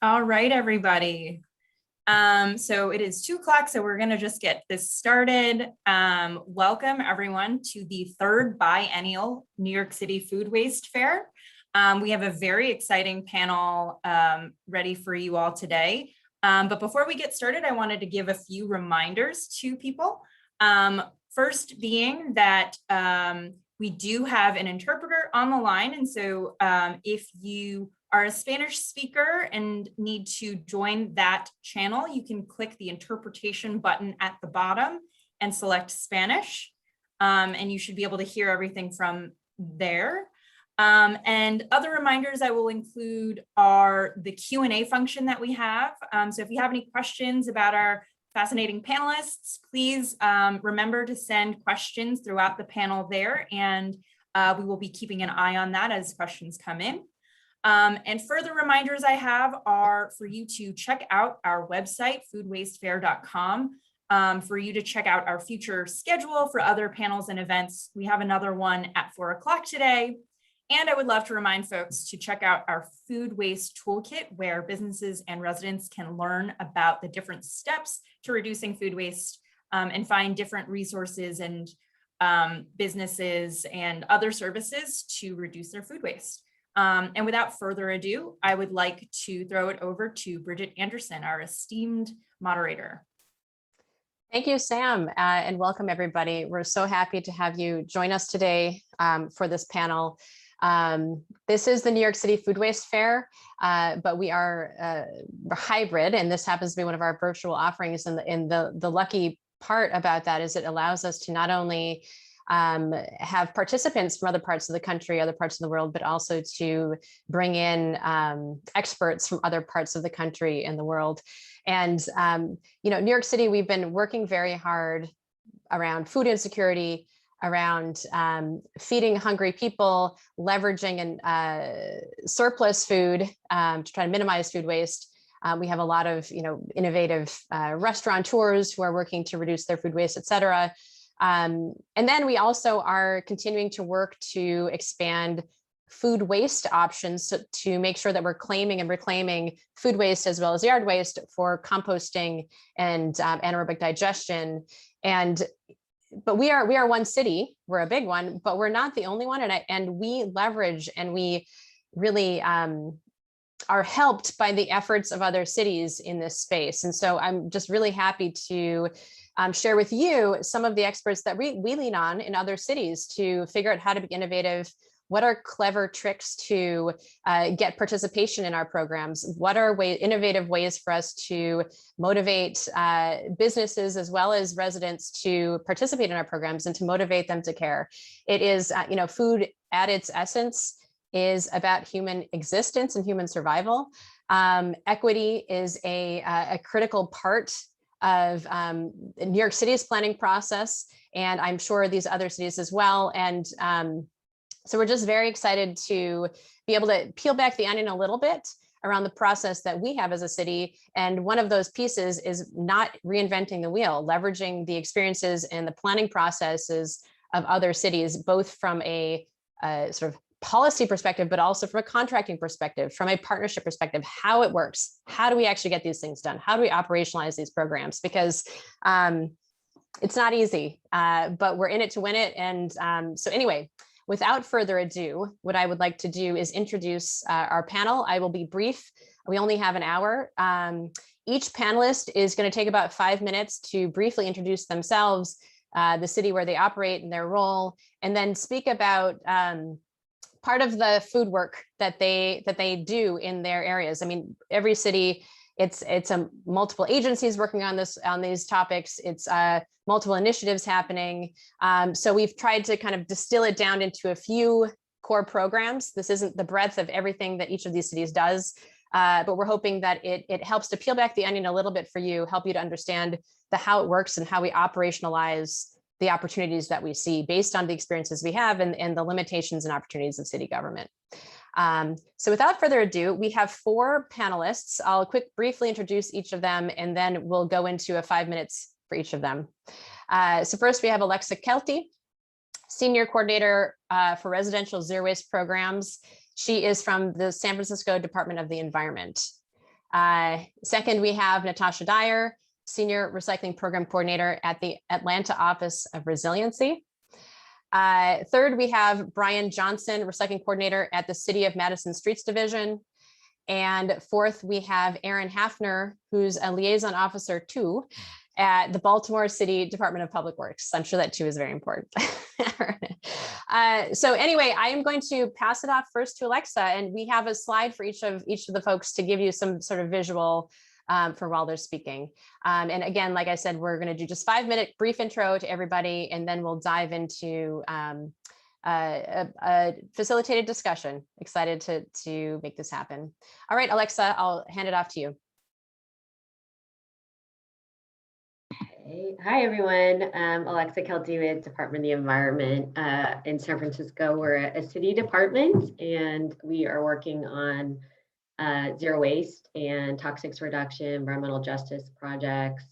All right, everybody. So it is 2 o'clock, so we're gonna just get this started. Welcome everyone to the 3rd biennial New York City Food Waste Fair. We have a very exciting panel ready for you all today. But before we get started, I wanted to give a few reminders to people. First being that we do have an interpreter on the line. And so if you are a Spanish speaker and need to join that channel, you can click the interpretation button at the bottom and select Spanish. And you should be able to hear everything from there. And other reminders I will include are the Q&A function that we have. So if you have any questions about our fascinating panelists, please remember to send questions throughout the panel there, and we will be keeping an eye on that as questions come in. And further reminders I have are for you to check out our website, foodwastefair.com, for you to check out our future schedule for other panels and events. We have another one at 4 o'clock today. And I would love to remind folks to check out our food waste toolkit, where businesses and residents can learn about the different steps to reducing food waste and find different resources and businesses and other services to reduce their food waste. And without further ado, I would like to throw it over to Bridget Anderson, our esteemed moderator. Thank you, Sam, and welcome everybody. We're so happy to have you join us today for this panel. This is the New York City Food Waste Fair, but we are hybrid, and this happens to be one of our virtual offerings. And the lucky part about that is it allows us to not only have participants from other parts of the country, other parts of the world, but also to bring in experts from other parts of the country and the world. And, you know, New York City, we've been working very hard around food insecurity, around feeding hungry people, leveraging and surplus food to try to minimize food waste. We have a lot of innovative restaurateurs who are working to reduce their food waste, et cetera. And then we also are continuing to work to expand food waste options to make sure that we're claiming and reclaiming food waste as well as yard waste for composting and anaerobic digestion. But we are one city, we're a big one, but we're not the only one. And we leverage and we really are helped by the efforts of other cities in this space. And so I'm just really happy to share with you some of the experts that we lean on in other cities to figure out how to be innovative. What are clever tricks to get participation in our programs? What are innovative ways for us to motivate businesses as well as residents to participate in our programs and to motivate them to care? It is, food at its essence is about human existence and human survival. Equity is a critical part of New York City's planning process, and I'm sure these other cities as well. And so we're just very excited to be able to peel back the onion a little bit around the process that we have as a city. And one of those pieces is not reinventing the wheel, leveraging the experiences and the planning processes of other cities, both from a sort of policy perspective, but also from a contracting perspective, from a partnership perspective, how it works. How do we actually get these things done? How do we operationalize these programs? Because it's not easy, but we're in it to win it. And so anyway, without further ado, what I would like to do is introduce our panel. I will be brief. We only have an hour. Each panelist is going to take about 5 minutes to briefly introduce themselves, the city where they operate and their role, and then speak about part of the food work that they do in their areas. I mean, every city, it's multiple agencies working on these topics. It's multiple initiatives happening. So we've tried to kind of distill it down into a few core programs. This isn't the breadth of everything that each of these cities does, but we're hoping that it helps to peel back the onion a little bit for you, help you to understand how it works and how we operationalize the opportunities that we see based on the experiences we have and the limitations and opportunities of city government. So without further ado, we have 4 panelists. I'll briefly introduce each of them, and then we'll go into 5 minutes for each of them. So first we have Alexa Kielty, Senior Coordinator for Residential Zero Waste Programs. She is from the San Francisco Department of the Environment. Second, we have Natasha Dyer, Senior Recycling Program Coordinator at the Atlanta Office of Resiliency. Third, we have Bryan Johnson, Recycling Coordinator at the City of Madison Streets Division. And fourth, we have Erin Hafner, who's a liaison officer too at the Baltimore City Department of Public Works. I'm sure that too is very important. So anyway, I am going to pass it off first to Alexa, and we have a slide for each of the folks to give you some sort of visual for while they're speaking. And again, like I said, we're going to do just 5-minute brief intro to everybody, and then we'll dive into a facilitated discussion. Excited to make this happen. All right, Alexa, I'll hand it off to you. Hi, everyone. Alexa Kielty with Department of the Environment in San Francisco. We're a city department, and we are working on zero waste and toxics reduction, environmental justice projects,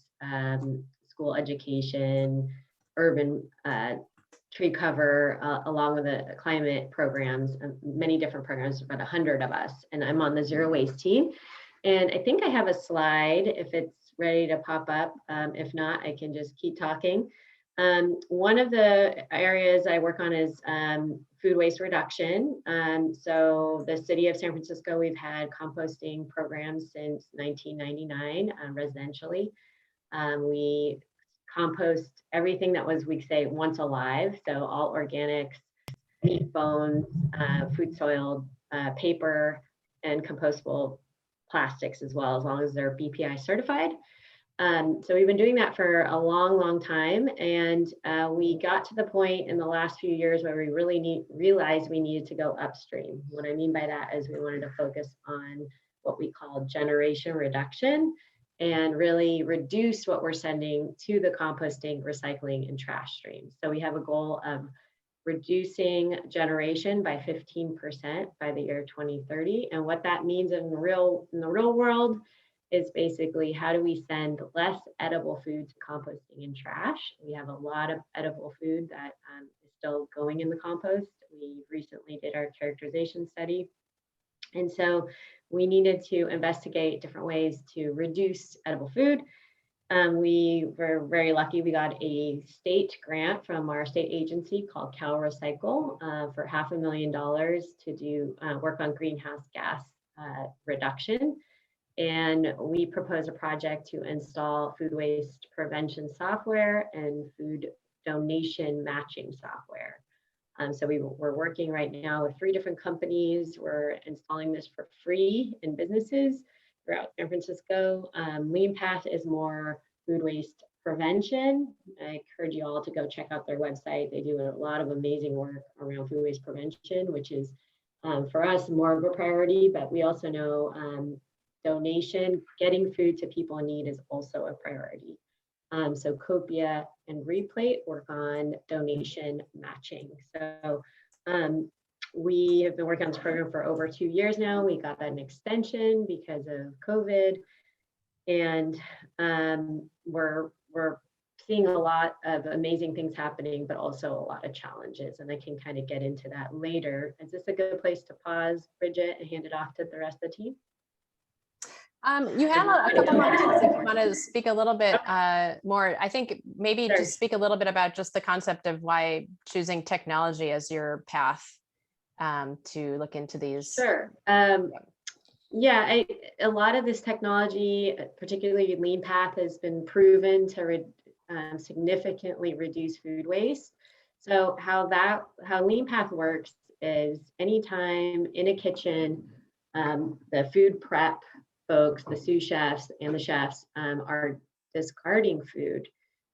school education, urban tree cover, along with the climate programs, many different programs, about 100 of us. And I'm on the zero waste team. And I think I have a slide if it's ready to pop up. If not, I can just keep talking. One of the areas I work on is food waste reduction. So the city of San Francisco, we've had composting programs since 1999 residentially. We compost everything that was, we say, once alive. So all organics, meat, bones, food soil, paper, and compostable plastics as well, as long as they're BPI certified. So we've been doing that for a long time, and we got to the point in the last few years where we really realized we needed to go upstream. What I mean by that is we wanted to focus on what we call generation reduction, and really reduce what we're sending to the composting, recycling, and trash streams. So we have a goal of reducing generation by 15% by the year 2030. And what that means in the real world is basically, how do we send less edible food to composting and trash? We have a lot of edible food that is still going in the compost. We recently did our characterization study. And so we needed to investigate different ways to reduce edible food. We were very lucky. We got a state grant from our state agency called Cal Recycle for $500,000 to do work on greenhouse gas reduction. And we proposed a project to install food waste prevention software and food donation matching software. So we're working right now with 3 different companies. We're installing this for free in businesses throughout San Francisco. Lean Path is more food waste prevention. I encourage you all to go check out their website. They do a lot of amazing work around food waste prevention, which is for us more of a priority, but we also know donation, getting food to people in need is also a priority. So Copia and Replate work on donation matching. So we have been working on this program for over 2 years now. We got an extension because of COVID, and we're seeing a lot of amazing things happening, but also a lot of challenges, and I can kind of get into that later. Is this a good place to pause, Bridget, and hand it off to the rest of the team? You have a couple more minutes if you want to speak a little bit more. I think maybe Sure. just speak a little bit about just the concept of why choosing technology as your path to look into these. Sure. Yeah, a lot of this technology, particularly Lean Path, has been proven to significantly reduce food waste. So how Lean Path works is anytime in a kitchen, the food prep folks, the sous chefs and the chefs are discarding food,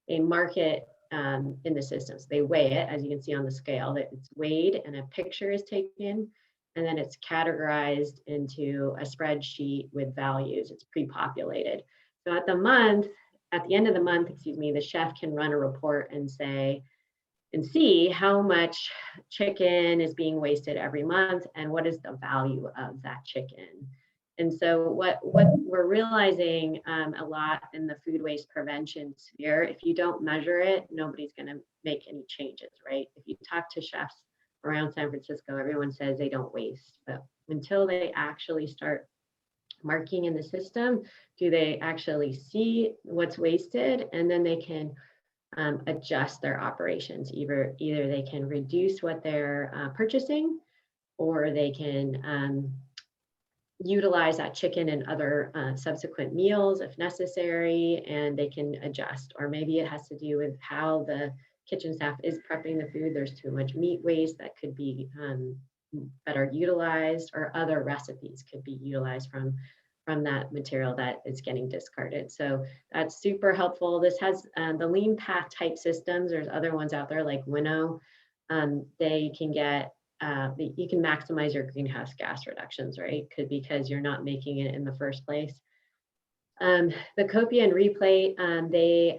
they mark it in the system. So they weigh it, as you can see on the scale, that it's weighed and a picture is taken, and then it's categorized into a spreadsheet with values. It's pre-populated. So at the end of the month, the chef can run a report and see how much chicken is being wasted every month and what is the value of that chicken. And so what we're realizing a lot in the food waste prevention sphere, if you don't measure it, nobody's going to make any changes, right? If you talk to chefs around San Francisco, everyone says they don't waste, but until they actually start marking in the system, do they actually see what's wasted, and then they can adjust their operations. Either they can reduce what they're purchasing, or they can utilize that chicken in other subsequent meals if necessary, and they can adjust. Or maybe it has to do with how the kitchen staff is prepping the food. There's too much meat waste that could be better utilized, or other recipes could be utilized from that material that is getting discarded. So that's super helpful. This has the Lean Path type systems. There's other ones out there like Winnow. They can get you can maximize your greenhouse gas reductions, right? Because you're not making it in the first place. The Copia and Replate, they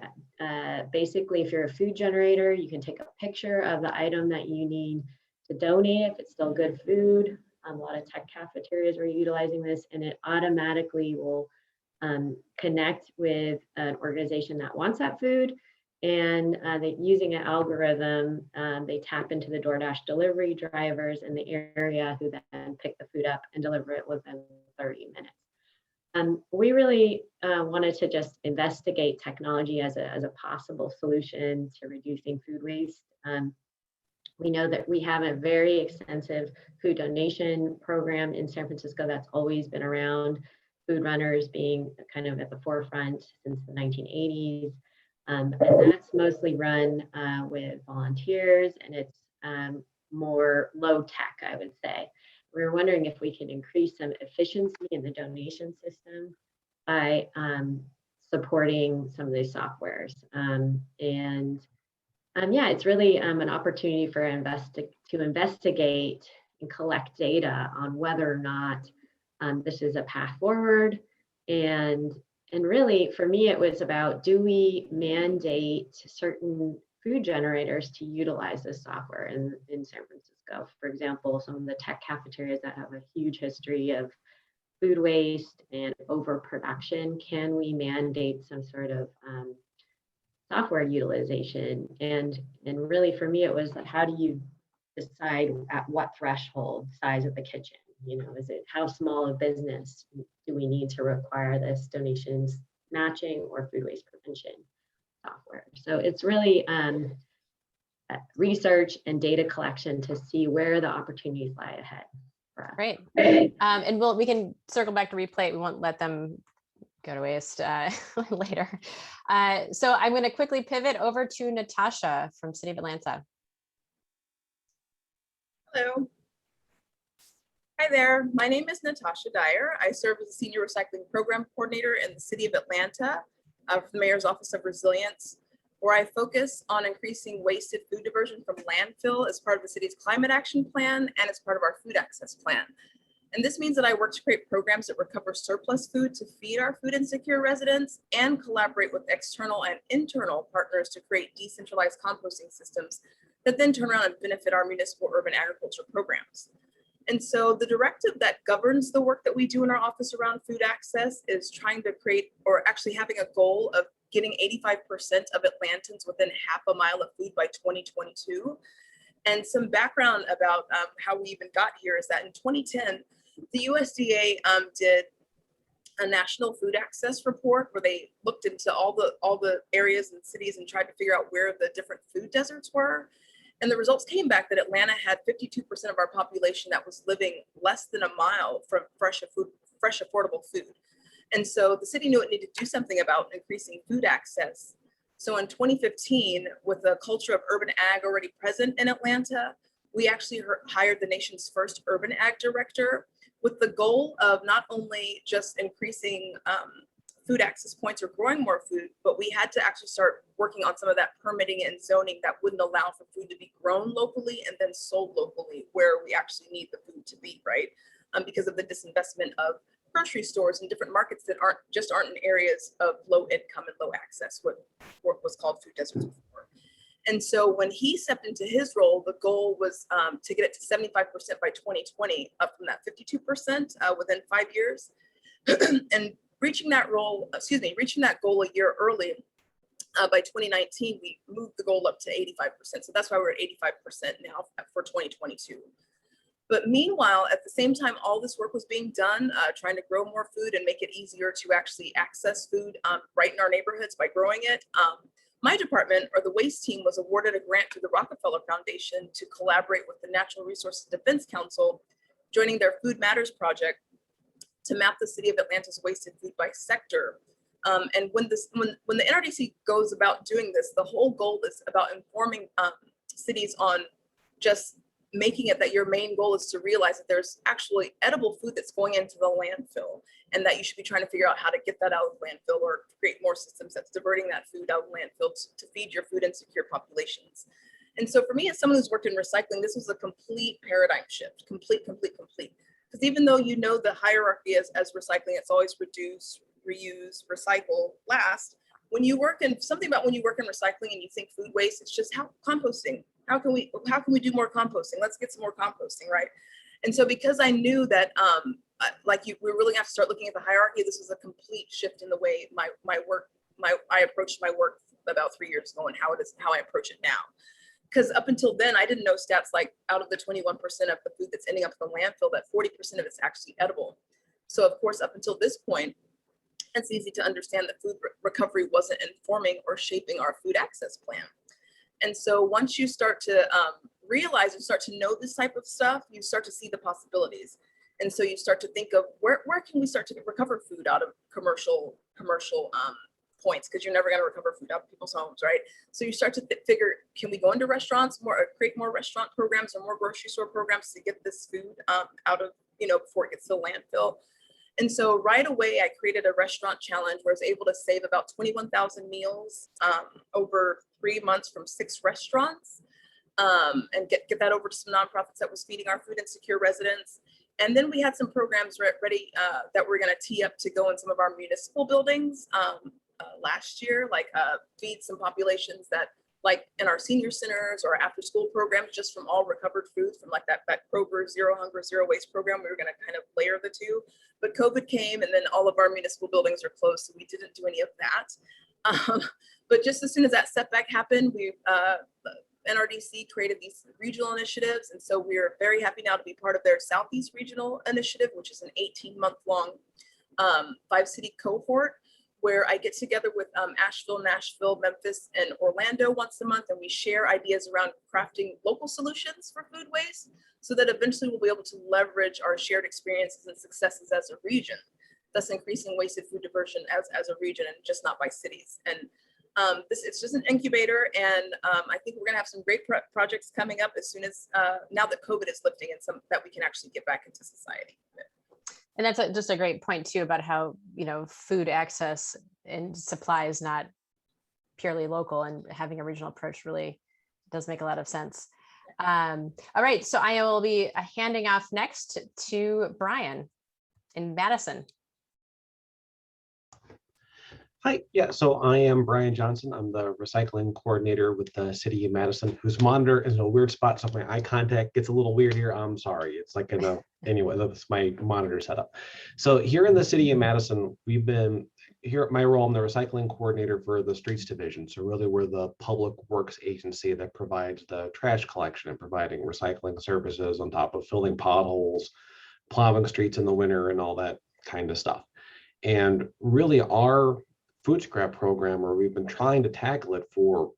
basically, if you're a food generator, you can take a picture of the item that you need to donate if it's still good food. A lot of tech cafeterias are utilizing this, and it automatically will connect with an organization that wants that food. And using an algorithm, they tap into the DoorDash delivery drivers in the area, who then pick the food up and deliver it within 30 minutes. We really wanted to just investigate technology as a possible solution to reducing food waste. We know that we have a very extensive food donation program in San Francisco that's always been around, food runners being kind of at the forefront since the 1980s. And that's mostly run with volunteers, and it's more low tech, I would say. We were wondering if we could increase some efficiency in the donation system by supporting some of these softwares. Yeah, it's really an opportunity for to investigate and collect data on whether or not this is a path forward, and And really, for me, it was about, do we mandate certain food generators to utilize this software in San Francisco? For example, some of the tech cafeterias that have a huge history of food waste and overproduction, can we mandate some sort of software utilization? And really, for me, it was like, how do you decide at what threshold size of the kitchen? You know, is it how small a business do we need to require this donations matching or food waste prevention software? So it's really research and data collection to see where the opportunities lie ahead for us. Great. And we can circle back to replay. We won't let them go to waste later. So I'm going to quickly pivot over to Natasha from City of Atlanta. Hello. Hi there, my name is Natasha Dyer. I serve as a Senior Recycling Program Coordinator in the City of Atlanta for the Mayor's Office of Resilience, where I focus on increasing wasted food diversion from landfill as part of the city's climate action plan and as part of our food access plan. And this means that I work to create programs that recover surplus food to feed our food insecure residents and collaborate with external and internal partners to create decentralized composting systems that then turn around and benefit our municipal urban agriculture programs. And so the directive that governs the work that we do in our office around food access is trying to create, or actually having a goal of getting 85% of Atlantans within half a mile of food by 2022. And some background about how we even got here is that in 2010, the USDA did a national food access report where they looked into all the areas and cities and tried to figure out where the different food deserts were. And the results came back that Atlanta had 52% of our population that was living less than a mile from fresh, affordable food. And so the city knew it needed to do something about increasing food access. So in 2015, with a culture of urban ag already present in Atlanta, we actually hired the nation's first urban ag director with the goal of not only just increasing food access points or growing more food, but we had to actually start working on some of that permitting and zoning that wouldn't allow for food to be grown locally and then sold locally where we actually need the food to be, right? Because of the disinvestment of grocery stores and different markets that aren't in areas of low income and low access, what was called food deserts before. And so when he stepped into his role, the goal was to get it to 75% by 2020, up from that 52% within 5 years. And reaching that goal a year early, by 2019, we moved the goal up to 85%. So that's why we're at 85% now for 2022. But meanwhile, at the same time, all this work was being done, trying to grow more food and make it easier to actually access food right in our neighborhoods by growing it. My department, or the waste team, was awarded a grant through the Rockefeller Foundation to collaborate with the Natural Resources Defense Council, joining their Food Matters project to map the city of Atlanta's wasted food by sector. And when the NRDC goes about doing this, the whole goal is about informing cities on just making it that your main goal is to realize that there's actually edible food that's going into the landfill, and that you should be trying to figure out how to get that out of the landfill or create more systems that's diverting that food out of the landfill to feed your food insecure populations. And so for me, as someone who's worked in recycling, this was a complete paradigm shift, complete. Because even though you know the hierarchy as recycling, it's always reduce, reuse, recycle, last. When you work in recycling and you think food waste, it's just composting. How can we do more composting? Let's get some more composting, right? And so because I knew that we really have to start looking at the hierarchy, this was a complete shift in the way I approached my work about 3 years ago and how I approach it now. Because up until then, I didn't know stats like out of the 21% of the food that's ending up in the landfill, that 40% of it's actually edible. So of course, up until this point, it's easy to understand that food recovery wasn't informing or shaping our food access plan. And so once you start to realize and start to know this type of stuff, you start to see the possibilities. And so you start to think of where can we start to recover food out of commercial points, because you're never going to recover food out of people's homes, right? So you start to figure, can we go into restaurants create more restaurant programs or more grocery store programs to get this food out of, before it gets to the landfill. And so right away, I created a restaurant challenge where I was able to save about 21,000 meals over 3 months from 6 restaurants and get that over to some nonprofits that was feeding our food insecure residents. And then we had some programs ready that we're going to tee up to go in some of our municipal buildings last year, like feed some populations that, like in our senior centers or after school programs, just from all recovered foods from like that Kroger Zero Hunger, Zero Waste program. We were going to kind of layer the two, but COVID came and then all of our municipal buildings are closed. So we didn't do any of that. But just as soon as that setback happened, we NRDC created these regional initiatives. And so we're very happy now to be part of their Southeast Regional Initiative, which is an 18-month-long 5-city cohort, where I get together with Asheville, Nashville, Memphis, and Orlando once a month, and we share ideas around crafting local solutions for food waste so that eventually we'll be able to leverage our shared experiences and successes as a region, thus increasing wasted food diversion as a region and just not by cities. And it's just an incubator, and I think we're gonna have some great projects coming up as soon as, now that COVID is lifting and some that we can actually get back into society. And that's just a great point too about how, food access and supply is not purely local, and having a regional approach really does make a lot of sense. All right, so I will be handing off next to Bryan in Madison. Hi, yeah, so I am Bryan Johnson. I'm the recycling coordinator with the city of Madison, whose monitor is in a weird spot, so my eye contact gets a little weird here. I'm sorry. It's like anyway, that's my monitor setup. So here in the city of Madison, we've been here at my role. I'm the recycling coordinator for the streets division. So really we're the public works agency that provides the trash collection and providing recycling services on top of filling potholes, plowing streets in the winter and all that kind of stuff. And really our food scrap program, where we've been trying to tackle it for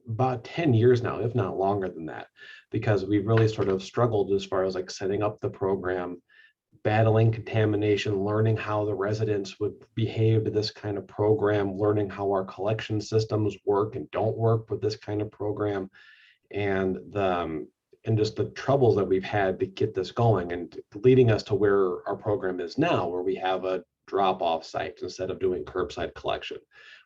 about 10 years now, if not longer than that, because we've really sort of struggled as far as like setting up the program, battling contamination, learning how the residents would behave to this kind of program, learning how our collection systems work and don't work with this kind of program, and just the troubles that we've had to get this going, and leading us to where our program is now, where we have a drop-off site instead of doing curbside collection,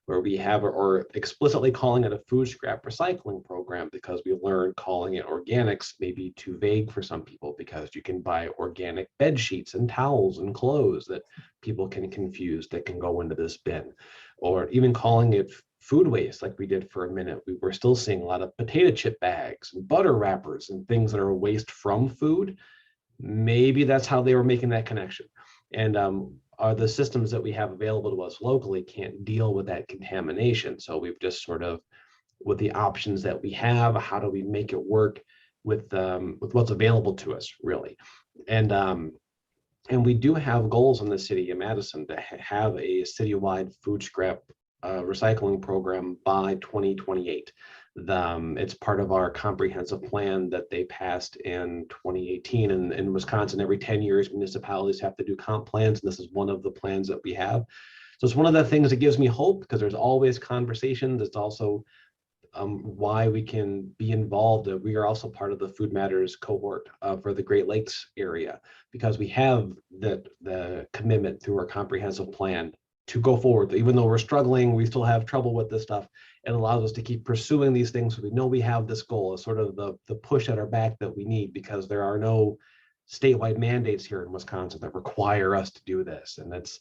where we have, or explicitly calling it a food scrap recycling program, because we learned calling it organics may be too vague for some people, because you can buy organic bed sheets and towels and clothes that people can confuse that can go into this bin. Or even calling it food waste like we did for a minute, we were still seeing a lot of potato chip bags and butter wrappers and things that are waste from food. Maybe that's how they were making that connection. And the systems that we have available to us locally can't deal with that contamination. So we've just sort of, with the options that we have, how do we make it work with what's available to us, really? And we do have goals in the city of Madison to have a citywide food scrap recycling program by 2028. It's part of our comprehensive plan that they passed in 2018. And in Wisconsin, every 10 years, municipalities have to do comp plans, and this is one of the plans that we have. So it's one of the things that gives me hope, because there's always conversations. It's also why we can be involved. We are also part of the Food Matters cohort for the Great Lakes area, because we have the commitment through our comprehensive plan to go forward. Even though we're struggling, we still have trouble with this stuff. It allows us to keep pursuing these things. So we know we have this goal, is sort of the push at our back that we need, because there are no statewide mandates here in Wisconsin that require us to do this. And that's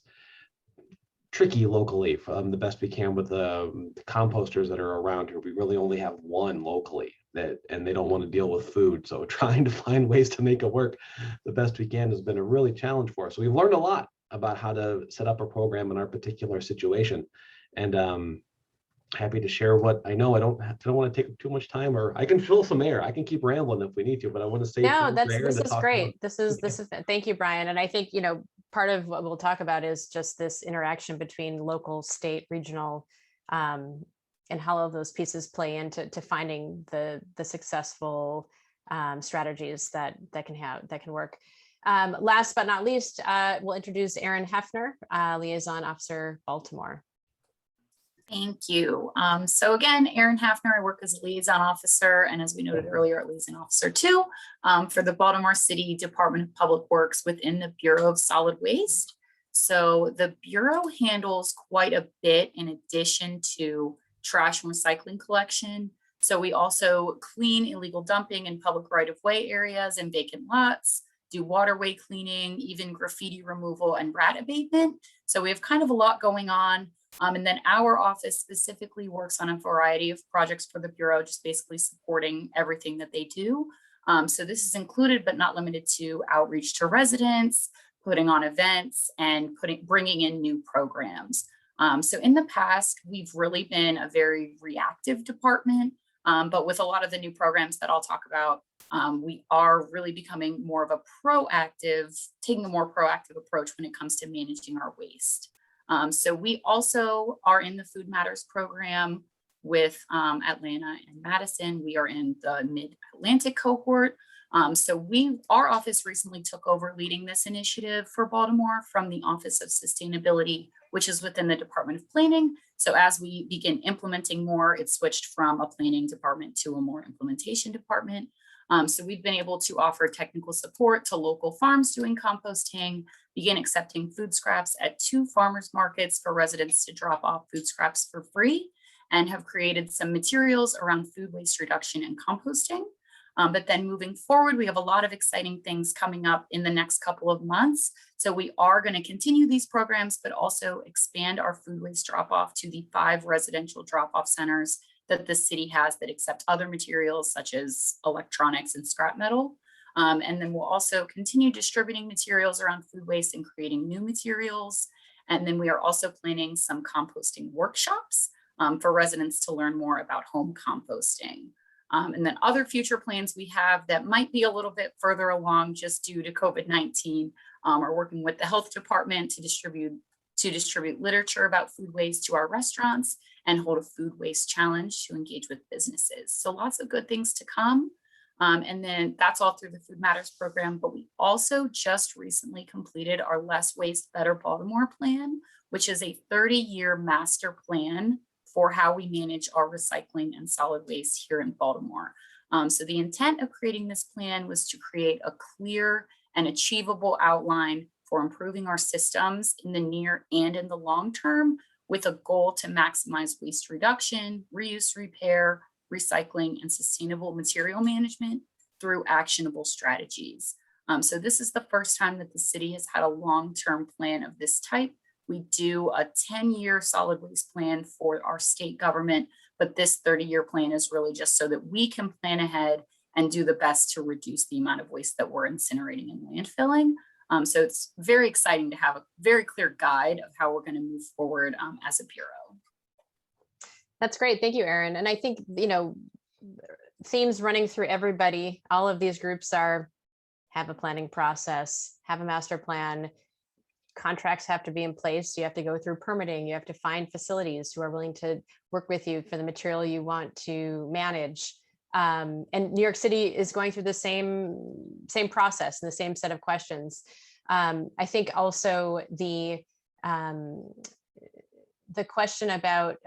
tricky locally, the best we can with the composters that are around here. We really only have one locally, and they don't want to deal with food. So trying to find ways to make it work the best we can has been a really challenge for us. So we've learned a lot about how to set up a program in our particular situation. And happy to share what I know. I don't want to take too much time, or I can fill some air. I can keep rambling if we need to, but I want to say no, this is great. This is thank you, Bryan. And I think part of what we'll talk about is just this interaction between local, state, regional, and how all of those pieces play into finding the successful strategies that can work. Last but not least, we'll introduce Erin Hafner, Liaison Officer, Baltimore. Thank you. So again, Erin Hafner, I work as a liaison officer, and as we noted earlier, a liaison officer too, for the Baltimore City Department of Public Works within the Bureau of Solid Waste. So the Bureau handles quite a bit in addition to trash and recycling collection. So we also clean illegal dumping in public right-of-way areas and vacant lots, do waterway cleaning, even graffiti removal and rat abatement. So we have kind of a lot going on. And then our office specifically works on a variety of projects for the Bureau, just basically supporting everything that they do. So this is included, but not limited to outreach to residents, putting on events, and bringing in new programs. So in the past, we've really been a very reactive department, but with a lot of the new programs that I'll talk about, we are really becoming more of a taking a more proactive approach when it comes to managing our waste. So we also are in the Food Matters program with Atlanta and Madison. We are in the Mid-Atlantic cohort. So our office recently took over leading this initiative for Baltimore from the Office of Sustainability, which is within the Department of Planning. So as we begin implementing more, it switched from a planning department to a more implementation department. So we've been able to offer technical support to local farms doing composting, begin accepting food scraps at 2 farmers markets for residents to drop off food scraps for free, and have created some materials around food waste reduction and composting. But then moving forward, we have a lot of exciting things coming up in the next couple of months. So we are going to continue these programs, but also expand our food waste drop-off to the 5 residential drop-off centers that the city has that accept other materials such as electronics and scrap metal. And then we'll also continue distributing materials around food waste and creating new materials. And then we are also planning some composting workshops for residents to learn more about home composting. And then other future plans we have that might be a little bit further along just due to COVID-19 are working with the health department to distribute literature about food waste to our restaurants and hold a food waste challenge to engage with businesses. So lots of good things to come. And then that's all through the Food Matters program, but we also just recently completed our Less Waste, Better Baltimore plan, which is a 30-year master plan for how we manage our recycling and solid waste here in Baltimore. So the intent of creating this plan was to create a clear and achievable outline for improving our systems in the near and in the long term, with a goal to maximize waste reduction, reuse, repair, recycling, and sustainable material management through actionable strategies. So this is the first time that the city has had a long-term plan of this type. We do a 10-year solid waste plan for our state government, but this 30-year plan is really just so that we can plan ahead and do the best to reduce the amount of waste that we're incinerating and landfilling. So it's very exciting to have a very clear guide of how we're going to move forward as a bureau. That's great. Thank you, Erin. And I think, themes running through everybody, all of these groups are have a planning process, have a master plan, contracts have to be in place. You have to go through permitting. You have to find facilities who are willing to work with you for the material you want to manage. And New York City is going through the same process and the same set of questions. I think also the question about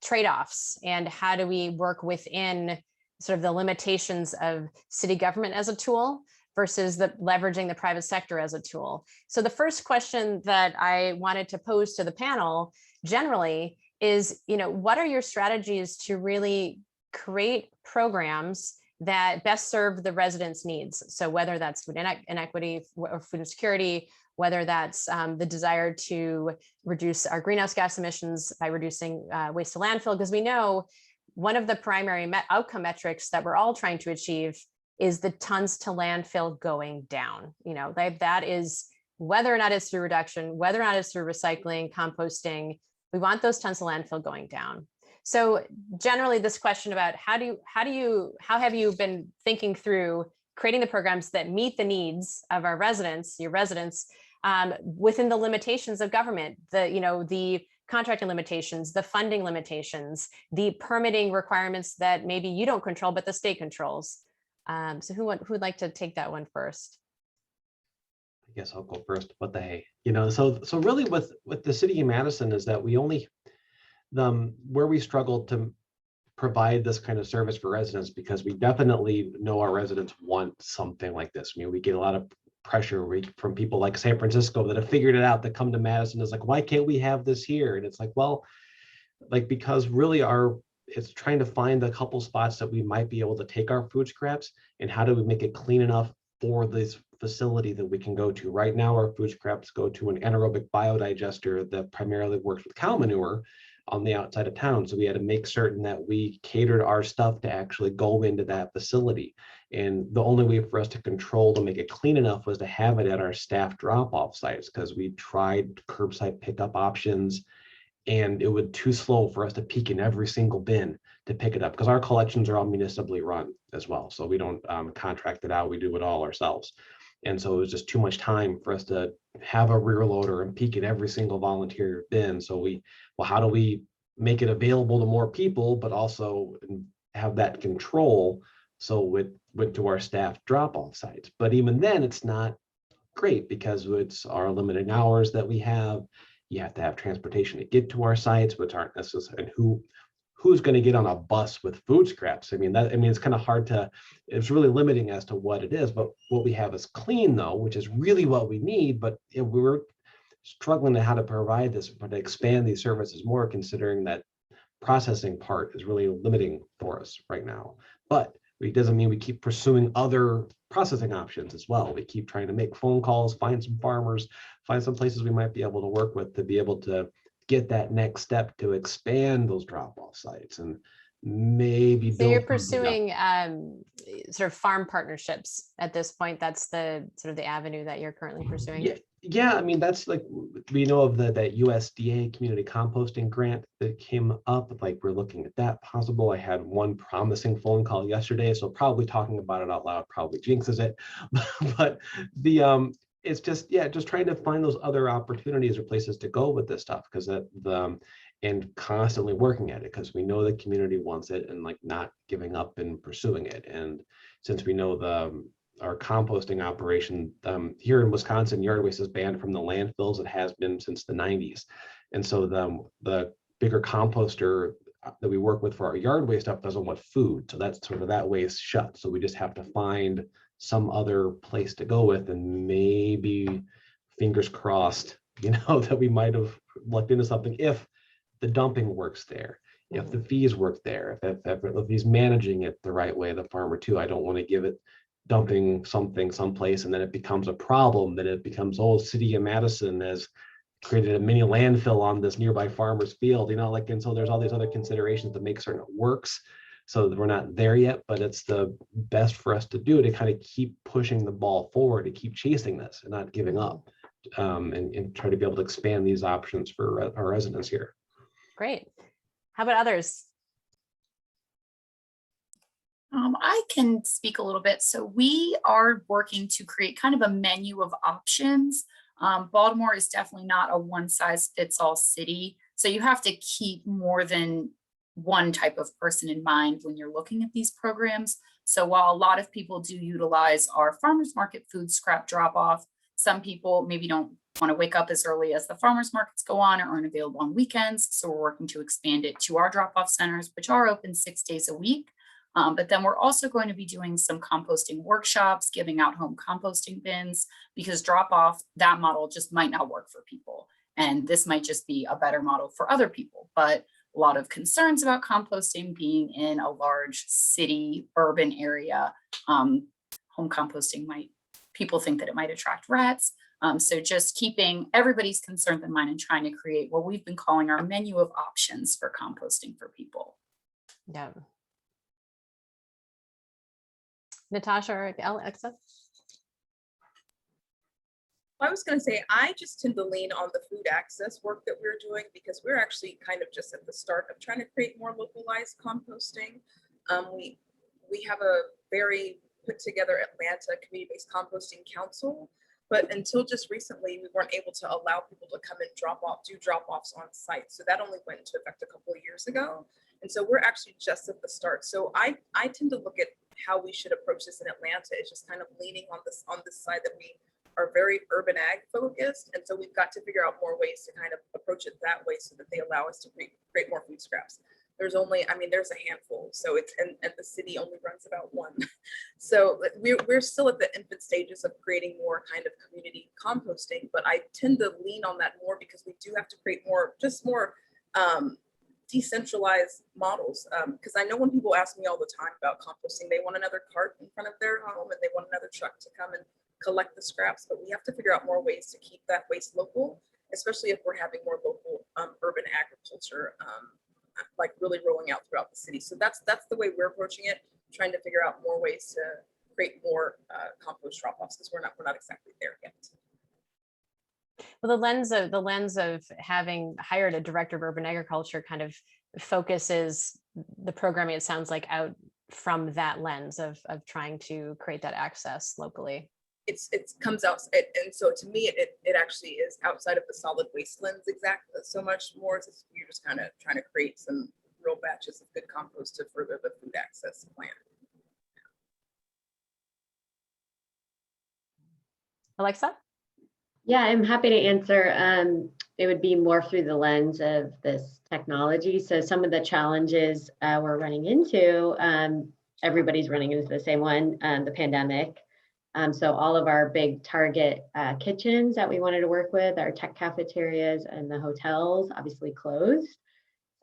trade-offs and how do we work within sort of the limitations of city government as a tool versus leveraging the private sector as a tool. So the first question that I wanted to pose to the panel generally is, what are your strategies to really create programs that best serve the residents' needs? So whether that's food inequity or food insecurity, whether that's the desire to reduce our greenhouse gas emissions by reducing waste to landfill, because we know one of the primary outcome metrics that we're all trying to achieve is the tons to landfill going down. That is, whether or not it's through reduction, whether or not it's through recycling, composting, we want those tons to landfill going down. So generally this question about how have you been thinking through creating the programs that meet the needs of our residents, your residents, within the limitations of government, the contracting limitations, the funding limitations, the permitting requirements that maybe you don't control, but the state controls. So who'd like to take that one first? I guess I'll go first. What the hey, so really with the city of Madison is that we only where we struggled to provide this kind of service for residents, because we definitely know our residents want something like this. We get a lot of pressure from people like San Francisco that have figured it out, that come to Madison is like, why can't we have this here? And it's like, well, because really it's trying to find a couple spots that we might be able to take our food scraps, and how do we make it clean enough for facility that we can go to. Right now, our food scraps go to an anaerobic biodigester that primarily works with cow manure on the outside of town. So we had to make certain that we catered our stuff to actually go into that facility. And the only way for us to control to make it clean enough was to have it at our staff drop-off sites, because we tried curbside pickup options and it was too slow for us to peek in every single bin to pick it up, because our collections are all municipally run as well. So we don't contract it out, we do it all ourselves. And so it was just too much time for us to have a rear loader and peek at every single volunteer bin. So well, how do we make it available to more people, but also have that control? So it went to our staff drop-off sites. But even then, it's not great because it's our limited hours that we have. You have to have transportation to get to our sites, which aren't necessary. And who's going to get on a bus with food scraps? I mean, it's kind of hard to, it's really limiting as to what it is, but what we have is clean though, which is really what we need. But we're struggling to how to provide this, but to expand these services more, considering that processing part is really limiting for us right now. But it doesn't mean we keep pursuing other processing options as well. We keep trying to make phone calls, find some farmers, find some places we might be able to work with to be able to get that next step to expand those drop-off sites and maybe So you're build something up. pursuing sort of farm partnerships at this point. That's the sort of the avenue that you're currently pursuing. Yeah, I mean, that's like, we know of that USDA community composting grant that came up, like we're looking at that possible. I had one promising phone call yesterday, so probably talking about it out loud probably jinxes it. But it's just, yeah, just trying to find those other opportunities or places to go with this stuff, because and constantly working at it, because we know the community wants it, and like not giving up and pursuing it. And since we know our composting operation here in Wisconsin, yard waste is banned from the landfills. It has been since the 90s. And so the bigger composter that we work with for our yard waste stuff doesn't want food. So that's sort of that way is shut. So we just have to find some other place to go with, and maybe fingers crossed, that we might have lucked into something if the dumping works there, if the fees work there, if he's managing it the right way, the farmer too. I don't want to give it dumping something someplace and then it becomes a problem, then it becomes, city of Madison has created a mini landfill on this nearby farmer's field, and so there's all these other considerations to make certain it works. So we're not there yet, but it's the best for us to do to kind of keep pushing the ball forward, to keep chasing this and not giving up, and try to be able to expand these options for our residents here. Great. How about others? I can speak a little bit. So we are working to create kind of a menu of options. Baltimore is definitely not a one size fits all city. So you have to keep more than one type of person in mind when you're looking at these programs. So while a lot of people do utilize our farmers market food scrap drop off, some people maybe don't want to wake up as early as the farmers markets go on or aren't available on weekends. So we're working to expand it to our drop off centers, which are open 6 days a week. But then we're also going to be doing some composting workshops, giving out home composting bins, because drop off, that model just might not work for people. And this might just be a better model for other people. But a lot of concerns about composting being in a large city, urban area. Home composting people think that it might attract rats. So just keeping everybody's concerns in mind and trying to create what we've been calling our menu of options for composting for people. Yeah. Natasha or Alexa? I was going to say, I just tend to lean on the food access work that we're doing, because we're actually kind of just at the start of trying to create more localized composting. We have a very put together Atlanta community-based composting council, but until just recently, we weren't able to allow people to come and do drop-offs on site. So that only went into effect a couple of years ago. And so we're actually just at the start. So I tend to look at how we should approach this in Atlanta. It's just kind of leaning on this side that we are very urban ag focused. And so we've got to figure out more ways to kind of approach it that way so that they allow us to create more food scraps. There's a handful. So it's, and the city only runs about one. So we're still at the infant stages of creating more kind of community composting, but I tend to lean on that more because we do have to create more decentralized models. Because I know when people ask me all the time about composting, they want another cart in front of their home and they want another truck to come and collect the scraps, but we have to figure out more ways to keep that waste local, especially if we're having more local urban agriculture, like really rolling out throughout the city. So that's the way we're approaching it, trying to figure out more ways to create more compost drop-offs, because we're not exactly there yet. Well, the lens of having hired a director of urban agriculture kind of focuses the programming, it sounds like, out from that lens of trying to create that access locally. It comes out, and so to me, it actually is outside of the solid waste lens exactly so much more. You're just kind of trying to create some real batches of good compost to further the food access plan. Alexa? Yeah, I'm happy to answer. It would be more through the lens of this technology. So some of the challenges we're running into, everybody's running into the same one, the pandemic. So all of our big target kitchens that we wanted to work with, our tech cafeterias and the hotels, obviously closed.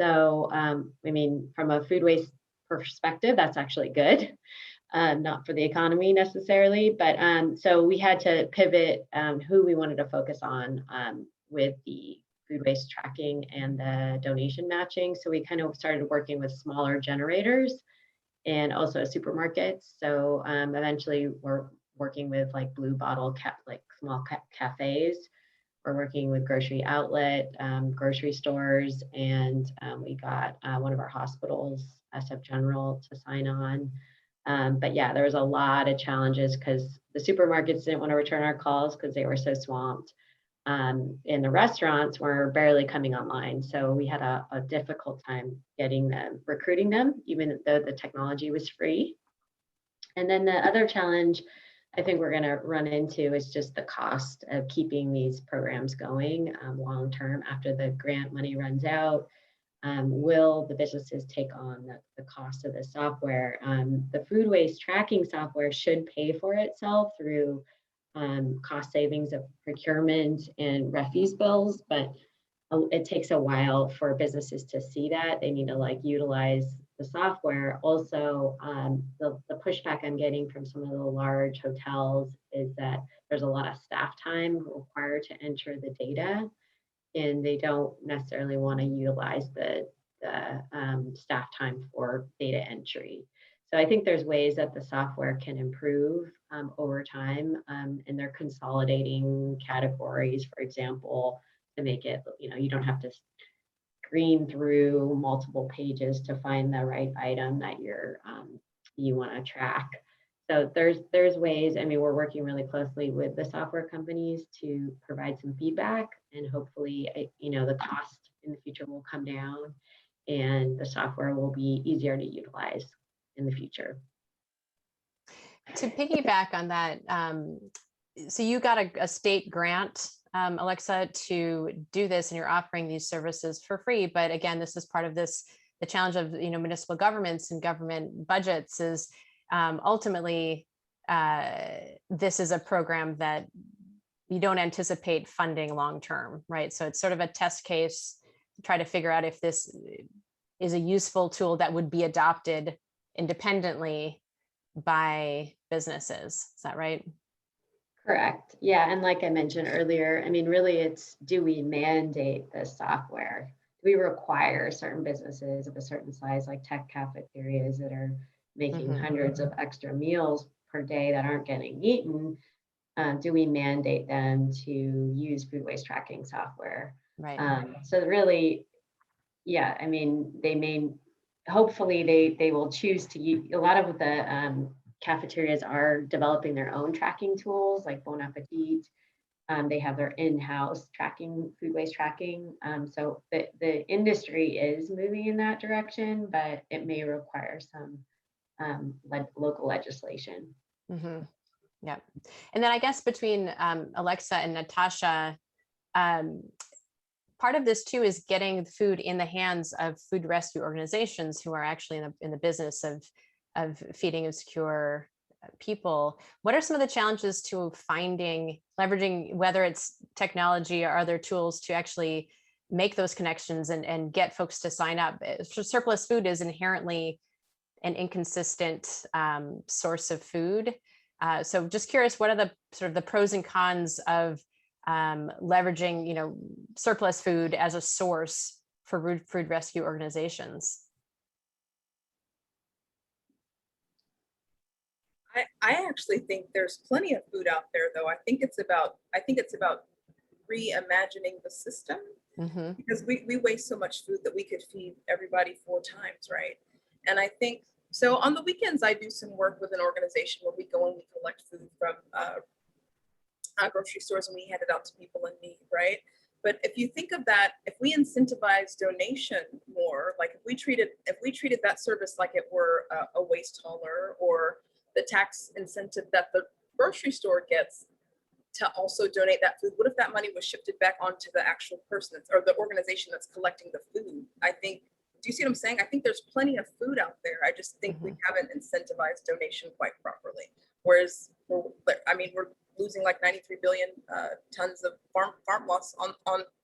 So, I mean, from a food waste perspective, that's actually good. Not for the economy necessarily, but so we had to pivot who we wanted to focus on with the food waste tracking and the donation matching. So we kind of started working with smaller generators and also supermarkets. So eventually we're working with like blue bottle like small cafes. We're working with grocery outlet, grocery stores, and we got one of our hospitals, SF General, to sign on. But yeah, there was a lot of challenges because the supermarkets didn't want to return our calls because they were so swamped. And the restaurants were barely coming online. So we had a difficult time getting them, recruiting them, even though the technology was free. And then the other challenge I think we're going to run into is just the cost of keeping these programs going long term after the grant money runs out. Will the businesses take on the cost of the software? The food waste tracking software should pay for itself through cost savings of procurement and refuse bills, but it takes a while for businesses to see that. They need to like utilize the software. Also, the pushback I'm getting from some of the large hotels is that there's a lot of staff time required to enter the data, and they don't necessarily want to utilize the staff time for data entry. So I think there's ways that the software can improve over time, and they're consolidating categories, for example, to make it, you don't have to screen through multiple pages to find the right item that you want to track. So there's ways. I mean, we're working really closely with the software companies to provide some feedback, and hopefully, the cost in the future will come down, and the software will be easier to utilize in the future. To piggyback on that, so you got a state grant, Alexa, to do this, and you're offering these services for free. But again, this is part of the challenge of municipal governments and government budgets is ultimately this is a program that you don't anticipate funding long term, right? So it's sort of a test case to try to figure out if this is a useful tool that would be adopted independently by businesses. Is that right? Correct. Yeah. And like I mentioned earlier, I mean, really, it's, do we mandate the software? Do we require certain businesses of a certain size, like tech cafeterias that are making hundreds of extra meals per day that aren't getting eaten? Do we mandate them to use food waste tracking software? Right. So really, yeah, I mean, hopefully they will choose to use, a lot of the cafeterias are developing their own tracking tools like Bon Appetit. They have their in-house tracking, food waste tracking. So the industry is moving in that direction, but it may require some local legislation. Yeah. And then I guess between Alexa and Natasha, part of this too is getting food in the hands of food rescue organizations who are actually in the business of feeding insecure people. What are some of the challenges to leveraging, whether it's technology or other tools, to actually make those connections and get folks to sign up? Surplus food is inherently an inconsistent source of food. So just curious, what are the sort of the pros and cons of leveraging, surplus food as a source for food rescue organizations? I actually think there's plenty of food out there, though. I think it's about reimagining the system, because we waste so much food that we could feed everybody 4 times, right? And I think so. On the weekends, I do some work with an organization where we go and we collect food from grocery stores and we hand it out to people in need, right? But if you think of that, if we incentivize donation more, like if we treated that service like it were a waste hauler, or the tax incentive that the grocery store gets to also donate that food, what if that money was shifted back onto the actual person or the organization that's collecting the food? I think, do you see what I'm saying? I think there's plenty of food out there. I just think we haven't incentivized donation quite properly. Whereas, we're losing like 93 billion tons of farm loss on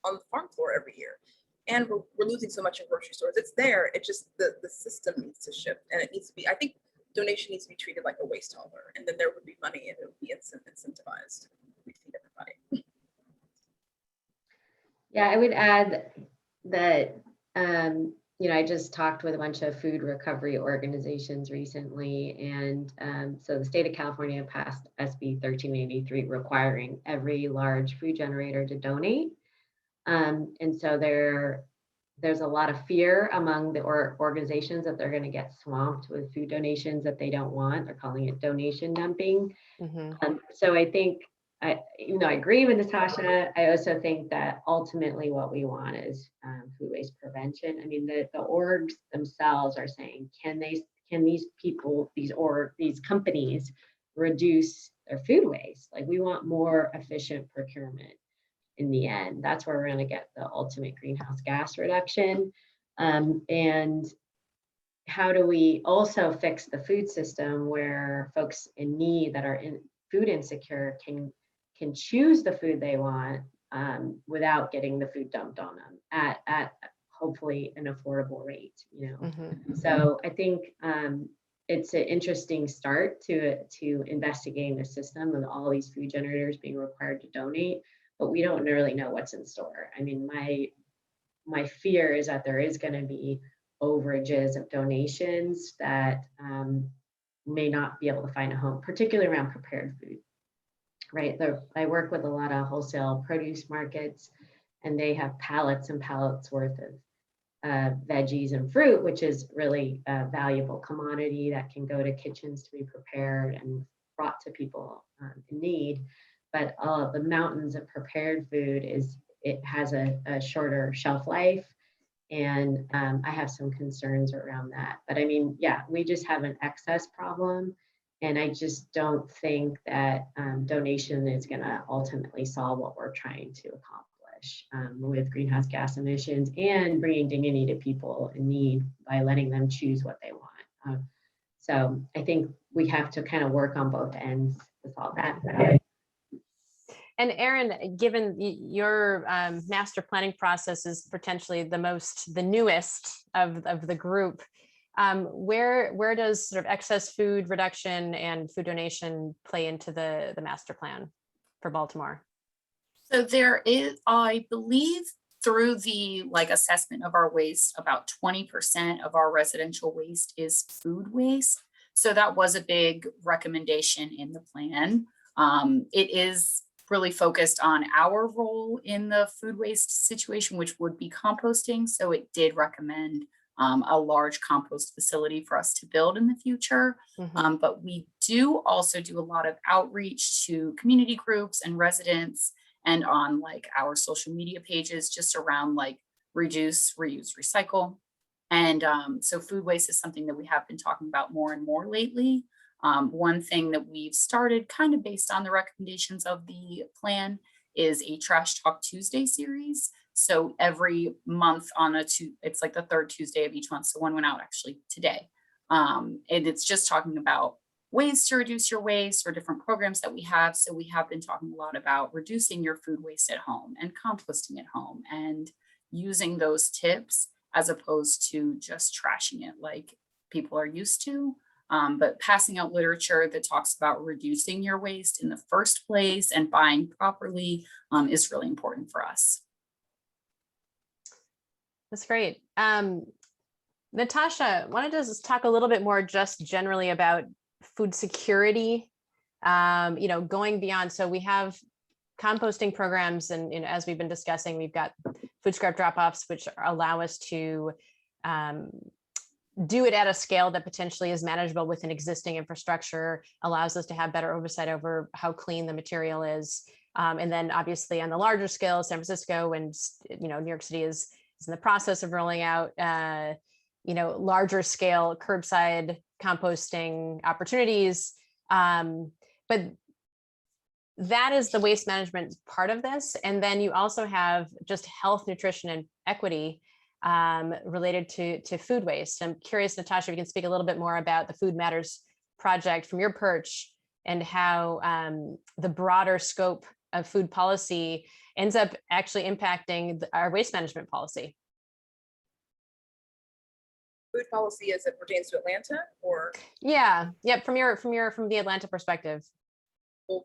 the farm floor every year. And we're losing so much in grocery stores. It's there. It just, the system needs to shift, and it needs to be, I think donation needs to be treated like a waste hauler, and then there would be money and it would be incentivized. We feed everybody. Yeah, I would add that, I just talked with a bunch of food recovery organizations recently, and so the state of California passed SB 1383 requiring every large food generator to donate. And so there's a lot of fear among the organizations that they're going to get swamped with food donations that they don't want. They're calling it donation dumping. So I think, even though I agree with Natasha, I also think that ultimately what we want is food waste prevention. I mean, the orgs themselves are saying, can these people, these companies reduce their food waste? Like, we want more efficient procurement. In the end, that's where we're going to get the ultimate greenhouse gas reduction. And how do we also fix the food system where folks in need that are in food insecure can choose the food they want without getting the food dumped on them at hopefully an affordable rate, So I think it's an interesting start to investigating the system of all these food generators being required to donate, but we don't really know what's in store. I mean, my fear is that there is going to be overages of donations that may not be able to find a home, particularly around prepared food, right? I work with a lot of wholesale produce markets, and they have pallets and pallets worth of veggies and fruit, which is really a valuable commodity that can go to kitchens to be prepared and brought to people in need. But the mountains of prepared food it has a shorter shelf life. And I have some concerns around that. But I mean, yeah, we just have an excess problem. And I just don't think that donation is going to ultimately solve what we're trying to accomplish with greenhouse gas emissions and bringing dignity to people in need by letting them choose what they want. So I think we have to kind of work on both ends to solve that. And Erin, given your master planning process is potentially the newest of the group, where does sort of excess food reduction and food donation play into the master plan for Baltimore? So there is, I believe, through the assessment of our waste, about 20% of our residential waste is food waste. So that was a big recommendation in the plan. It is really focused on our role in the food waste situation, which would be composting. So it did recommend a large compost facility for us to build in the future. But we do also do a lot of outreach to community groups and residents, and on our social media pages, just around reduce, reuse, recycle. And so food waste is something that we have been talking about more and more lately. One thing that we've started kind of based on the recommendations of the plan is a Trash Talk Tuesday series. So every month it's the third Tuesday of each month. So one went out actually today. And it's just talking about ways to reduce your waste or different programs that we have. So we have been talking a lot about reducing your food waste at home and composting at home and using those tips as opposed to just trashing it like people are used to. But passing out literature that talks about reducing your waste in the first place and buying properly is really important for us. That's great. Natasha, wanted to just talk a little bit more just generally about food security, going beyond. So we have composting programs, and as we've been discussing, we've got food scrap drop-offs, which allow us to do it at a scale that potentially is manageable within existing infrastructure, allows us to have better oversight over how clean the material is. And then obviously on the larger scale, San Francisco and New York City is in the process of rolling out larger scale curbside composting opportunities. But that is the waste management part of this. And then you also have just health, nutrition, and equity related to food waste. I'm curious, Natasha, if you can speak a little bit more about the Food Matters project from your perch and how the broader scope of food policy ends up actually impacting our waste management policy. Food policy as it pertains to Atlanta, or? Yeah, yep. From the Atlanta perspective. Well,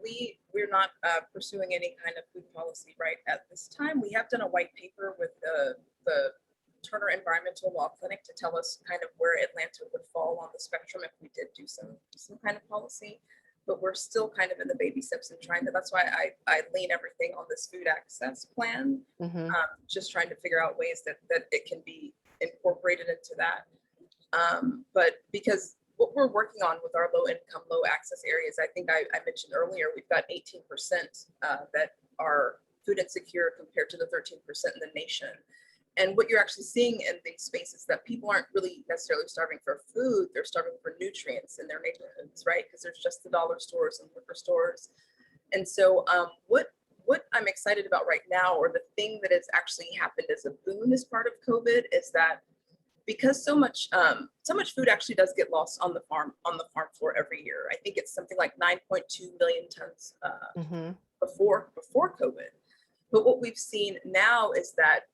we're not pursuing any kind of food policy right at this time. We have done a white paper with the Turner Environmental Law Clinic to tell us kind of where Atlanta would fall on the spectrum if we did do some kind of policy, but we're still kind of in the baby steps and trying to. That's why I lean everything on this food access plan, just trying to figure out ways that it can be incorporated into that. But because what we're working on with our low income, low access areas, I think I mentioned earlier, we've got 18% that are food insecure compared to the 13% in the nation. And what you're actually seeing in these spaces that people aren't really necessarily starving for food, they're starving for nutrients in their neighborhoods, right? Because there's just the dollar stores and liquor stores. And so what I'm excited about right now, or the thing that has actually happened as a boon as part of COVID, is that because so much food actually does get lost on the farm floor every year. I think it's something like 9.2 million tons before COVID. But what we've seen now is that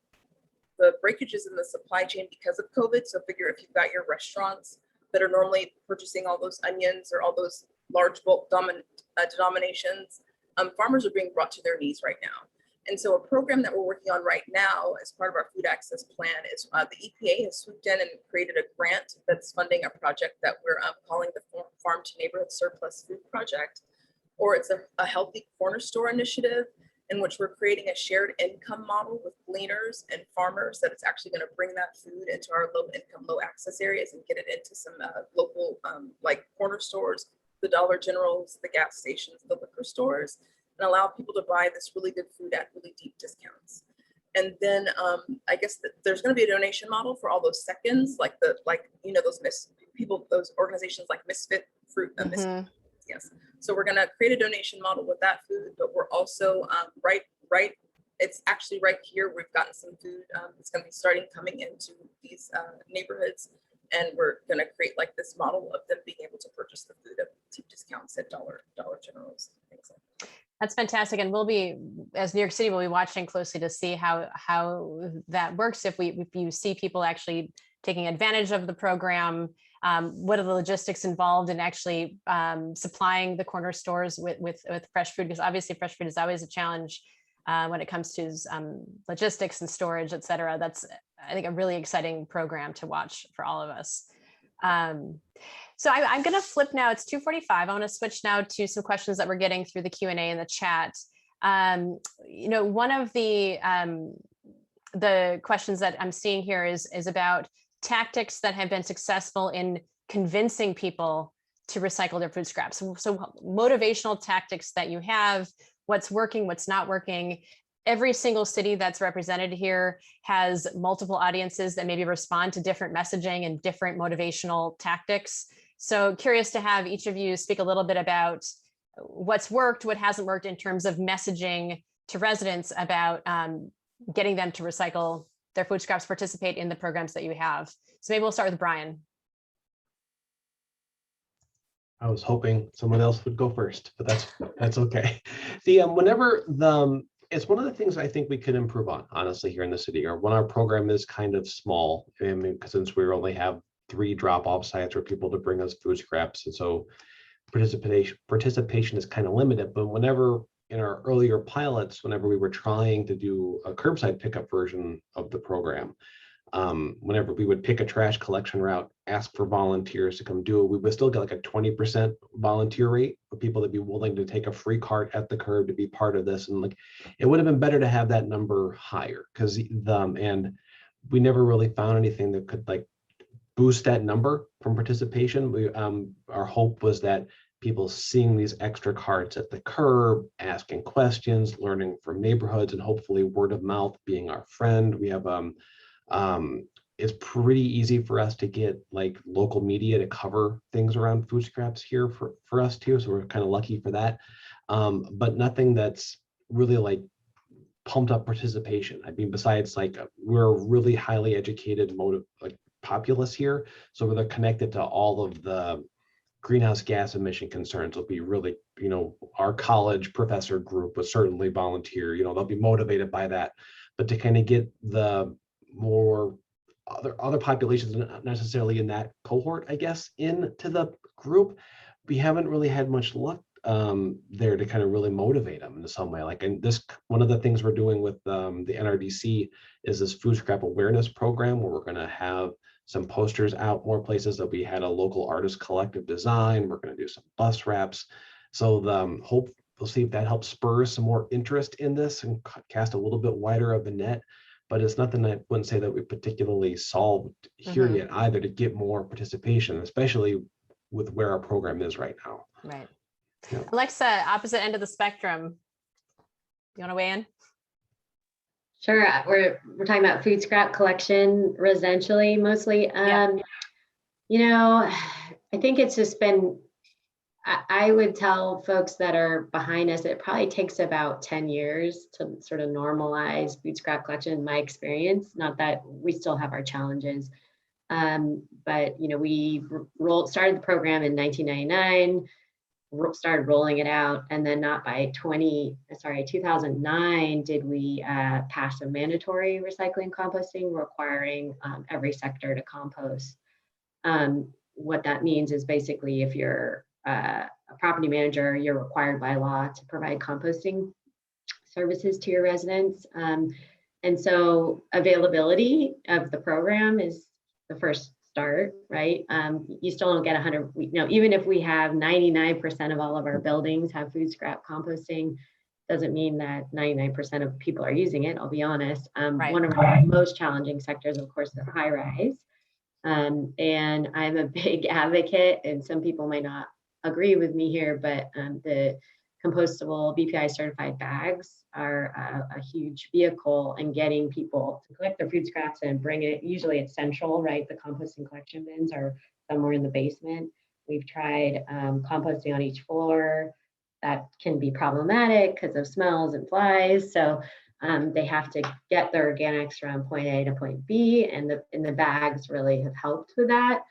the breakages in the supply chain because of COVID. So figure if you've got your restaurants that are normally purchasing all those onions or all those large bulk denominations, farmers are being brought to their knees right now. And so a program that we're working on right now as part of our food access plan is the EPA has swooped in and created a grant that's funding a project that we're calling the Farm to Neighborhood Surplus Food Project, or it's a healthy corner store initiative in which we're creating a shared income model with gleaners and farmers that it's actually going to bring that food into our low income, low access areas and get it into some local like corner stores, the Dollar Generals, the gas stations, the liquor stores, and allow people to buy this really good food at really deep discounts. And then I guess there's going to be a donation model for all those seconds, like those those organizations like Misfit Fruit and Misfit. Yes. So we're going to create a donation model with that food, but we're also it's actually right here. We've gotten some food that's going to be starting coming into these neighborhoods, and we're going to create like this model of them being able to purchase the food at deep discounts at Dollar Generals. Things like that. That's fantastic. And we'll be, as New York City, we'll be watching closely to see how that works. If you see people actually taking advantage of the program, what are the logistics involved in actually supplying the corner stores with fresh food? Because obviously fresh food is always a challenge when it comes to logistics and storage, et cetera. That's, I think, a really exciting program to watch for all of us. So I'm going to flip now. It's 2:45. I want to switch now to some questions that we're getting through the Q&A in the chat. One of the questions that I'm seeing here is about tactics that have been successful in convincing people to recycle their food scraps. So motivational tactics that you have, what's working, what's not working. Every single city that's represented here has multiple audiences that maybe respond to different messaging and different motivational tactics. So curious to have each of you speak a little bit about what's worked, what hasn't worked in terms of messaging to residents about getting them to recycle their food scraps, participate in the programs that you have. So maybe we'll start with Bryan. I was hoping someone else would go first, but that's okay. It's one of the things I think we could improve on, honestly, here in the city, or when our program is kind of small. I mean, since we only have 3 drop-off sites for people to bring us food scraps. And so participation is kind of limited, but whenever in our earlier pilots, whenever we were trying to do a curbside pickup version of the program, whenever we would pick a trash collection route, ask for volunteers to come do it, we would still get like a 20% volunteer rate for people to be willing to take a free cart at the curb to be part of this. And like, it would have been better to have that number higher, because and we never really found anything that could like boost that number from participation. Our hope was that people seeing these extra carts at the curb, asking questions, learning from neighborhoods, and hopefully word of mouth being our friend. We have it's pretty easy for us to get like local media to cover things around food scraps here for us too. So we're kind of lucky for that. But nothing that's really like pumped up participation. I mean, besides like we're a really highly educated populace here. So they're connected to all of the greenhouse gas emission concerns. Will be really, our college professor group would certainly volunteer, they'll be motivated by that. But to kind of get the more other populations, not necessarily in that cohort, I guess, into the group, we haven't really had much luck there to kind of really motivate them in some way. Like, and this, one of the things we're doing with the NRDC is this food scrap awareness program, where we're going to have some posters out more places. That we had a local artist collective design. We're going to do some bus wraps. So the hope, we'll see if that helps spur some more interest in this and cast a little bit wider of a net. But it's nothing I wouldn't say that we particularly solved here yet either, to get more participation, especially with where our program is right now. Right. Yeah. Alexa, opposite end of the spectrum. You want to weigh in? Sure. We're talking about food scrap collection residentially mostly. I think it's just been, I would tell folks that are behind us, it probably takes about 10 years to sort of normalize food scrap collection, in my experience. Not that we still have our challenges. But we started the program in 1999, started rolling it out, and then not by 2009 did we pass a mandatory recycling composting requiring every sector to compost. What that means is basically if you're a property manager, you're required by law to provide composting services to your residents. And so availability of the program is the first start, right? You still don't get 100, even if we have 99% of all of our buildings have food scrap composting, doesn't mean that 99% of people are using it, I'll be honest. Right. One of our most challenging sectors, of course, is high rise. And I'm a big advocate, and some people might not agree with me here, but the compostable BPI certified bags are a huge vehicle in getting people to collect their food scraps and bring it. Usually it's central, right? The composting collection bins are somewhere in the basement. We've tried composting on each floor. That can be problematic because of smells and flies. So they have to get their organics from point A to point B, and the bags really have helped with that.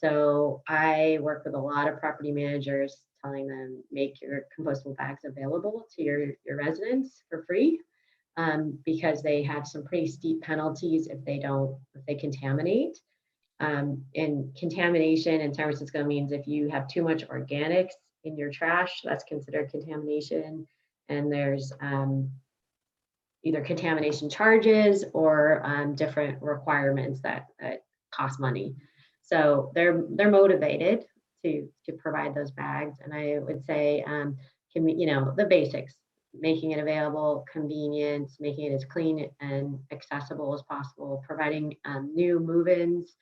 So I work with a lot of property managers, telling them make your compostable bags available to your residents for free, because they have some pretty steep penalties if they contaminate. And contamination in San Francisco means if you have too much organics in your trash, that's considered contamination. And there's either contamination charges or different requirements that cost money. So they're motivated to provide those bags. And I would say, the basics, making it available, convenience, making it as clean and accessible as possible, providing new move-ins,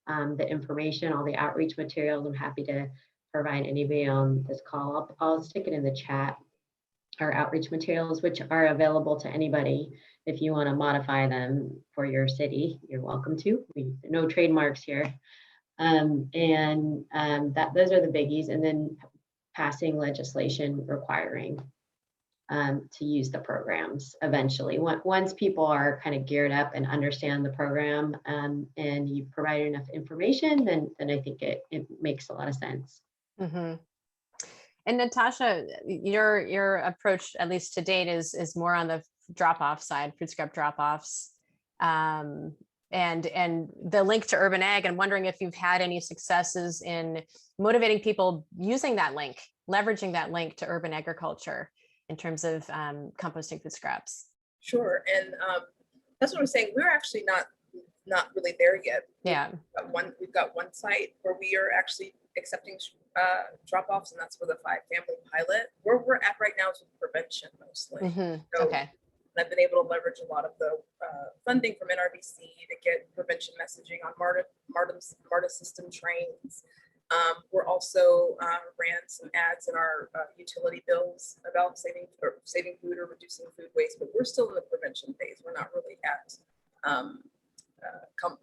the information, all the outreach materials. I'm happy to provide anybody on this call. I'll stick it in the chat. Our outreach materials, which are available to anybody. If you want to modify them for your city, you're welcome to. No trademarks here. Those are the biggies. And then passing legislation requiring to use the programs eventually. Once people are kind of geared up and understand the program, and you provide enough information, then I think it makes a lot of sense. Mm-hmm. And Natasha, your approach, at least to date, is more on the drop-off side, food scrap drop-offs. and the link to urban ag. I'm wondering if you've had any successes in motivating people using that link, leveraging that link to urban agriculture in terms of composting food scraps. Sure, and that's what I'm saying. We're actually not really there yet. Yeah. We've got one site where we are actually accepting drop-offs, and that's for the 5-family pilot. Where we're at right now is with prevention mostly. So Okay. I've been able to leverage a lot of the funding from NRBC to get prevention messaging on MARTA system trains. We're also ran some ads in our utility bills about saving food or reducing food waste, but we're still in the prevention phase. We're not really at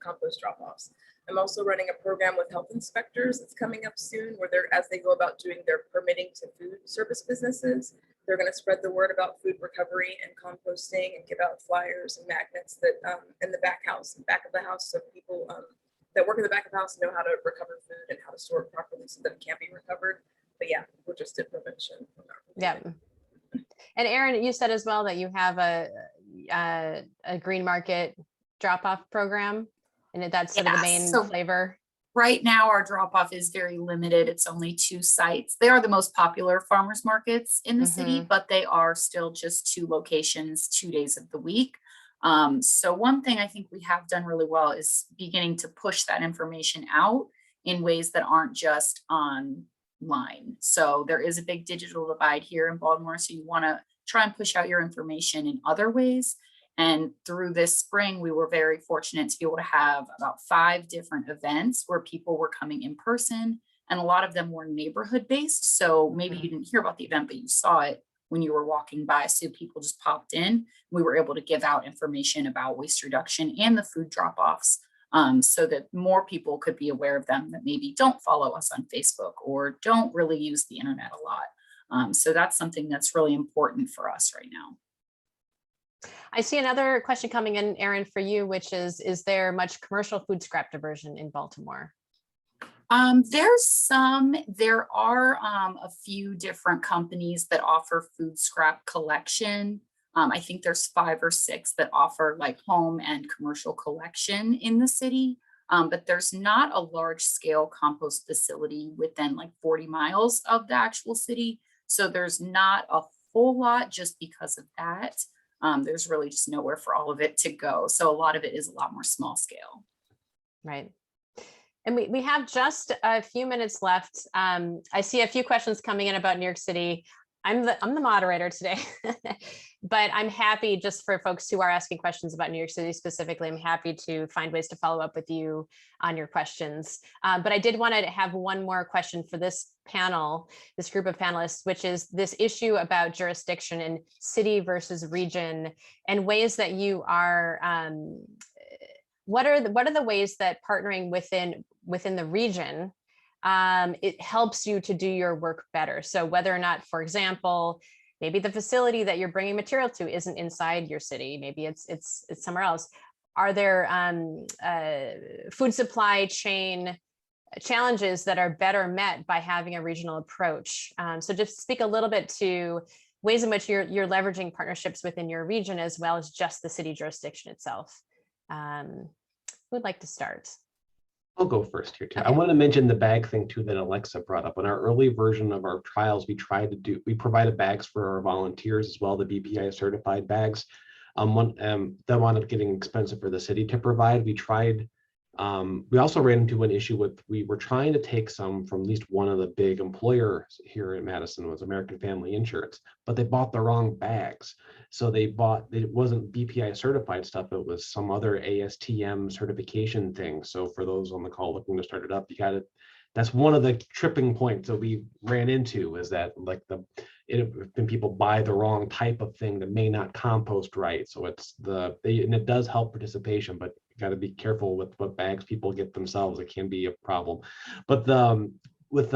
compost drop-offs. I'm also running a program with health inspectors that's coming up soon, where as they go about doing their permitting to food service businesses, they're going to spread the word about food recovery and composting and give out flyers and magnets that in the back of the house, so people that work in the back of the house know how to recover food and how to store it properly so that it can be recovered. But yeah, we're just at prevention. Yeah. And Erin, you said as well that you have a green market drop-off program, and that's sort of the main flavor. Right now, our drop-off is very limited. It's only 2 sites. They are the most popular farmers markets in the city, but they are still just 2 locations, 2 days of the week. So one thing I think we have done really well is beginning to push that information out in ways that aren't just online. So there is a big digital divide here in Baltimore. So you want to try and push out your information in other ways. And through this spring, we were very fortunate to be able to have about 5 different events where people were coming in person, and a lot of them were neighborhood based. So maybe you didn't hear about the event, but you saw it when you were walking by. So people just popped in. We were able to give out information about waste reduction and the food drop-offs, so that more people could be aware of them that maybe don't follow us on Facebook or don't really use the internet a lot. So that's something that's really important for us right now. I see another question coming in, Erin, for you, which is there much commercial food scrap diversion in Baltimore? There are a few different companies that offer food scrap collection. I think there's 5 or 6 that offer like home and commercial collection in the city. But there's not a large scale compost facility within like 40 miles of the actual city. So there's not a whole lot just because of that. There's really just nowhere for all of it to go. So a lot of it is a lot more small scale. Right. And we have just a few minutes left. I see a few questions coming in about New York City. I'm the moderator today, but I'm happy just for folks who are asking questions about New York City specifically. I'm happy to find ways to follow up with you on your questions. But I did want to have one more question for this panel, this group of panelists, which is this issue about jurisdiction and city versus region, and ways that you are. What are the ways that partnering within the region it helps you to do your work better? So whether or not, for example, maybe the facility that you're bringing material to isn't inside your city, maybe it's somewhere else. Are there food supply chain challenges that are better met by having a regional approach? So just speak a little bit to ways in which you're leveraging partnerships within your region as well as just the city jurisdiction itself. Who would like to start? I'll go first here too. Okay. I want to mention the bag thing too that Alexa brought up. In our early version of our trials, we provided bags for our volunteers as well, the BPI certified bags. That wound up getting expensive for the city to provide. We also ran into an issue we were trying to take some from at least one of the big employers here in Madison, was American Family Insurance, but they bought the wrong bags. So it wasn't BPI certified stuff, it was some other ASTM certification thing. So for those on the call looking to start it up, that's one of the tripping points that we ran into, is that like when people buy the wrong type of thing that may not compost right. So and it does help participation, but you got to be careful with what bags people get themselves. It can be a problem. But with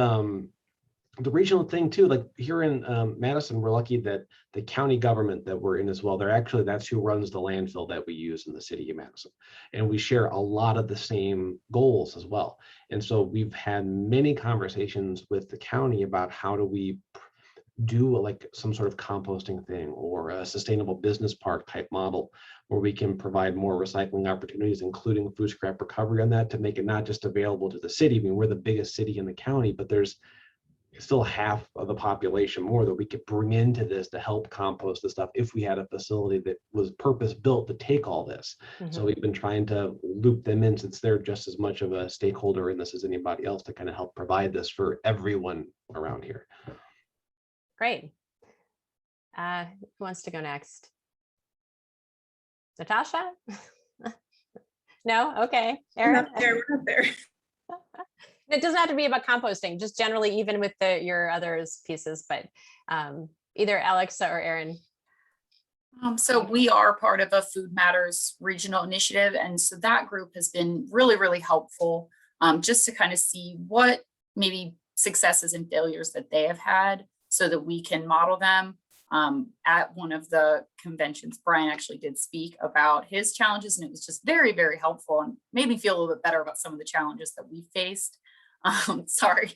the regional thing too, like here in Madison, we're lucky that the county government that we're in as well, that's who runs the landfill that we use in the city of Madison. And we share a lot of the same goals as well. And so we've had many conversations with the county about how do we do like some sort of composting thing or a sustainable business park type model where we can provide more recycling opportunities, including food scrap recovery on that, to make it not just available to the city. I mean, we're the biggest city in the county, but there's still half of the population more that we could bring into this to help compost the stuff if we had a facility that was purpose built to take all this. So we've been trying to loop them in, since they're just as much of a stakeholder in this as anybody else, to kind of help provide this for everyone around here. Great. Who wants to go next? Natasha? No? Okay. We're Erin? not there, we're not there. It doesn't have to be about composting, just generally, even with your others pieces, but either Alexa or Erin. So we are part of a Food Matters regional initiative. And so that group has been really, really helpful, just to kind of see what maybe successes and failures that they have had so that we can model them. At one of the conventions, Bryan actually did speak about his challenges, and it was just very, very helpful and made me feel a little bit better about some of the challenges that we faced. Sorry,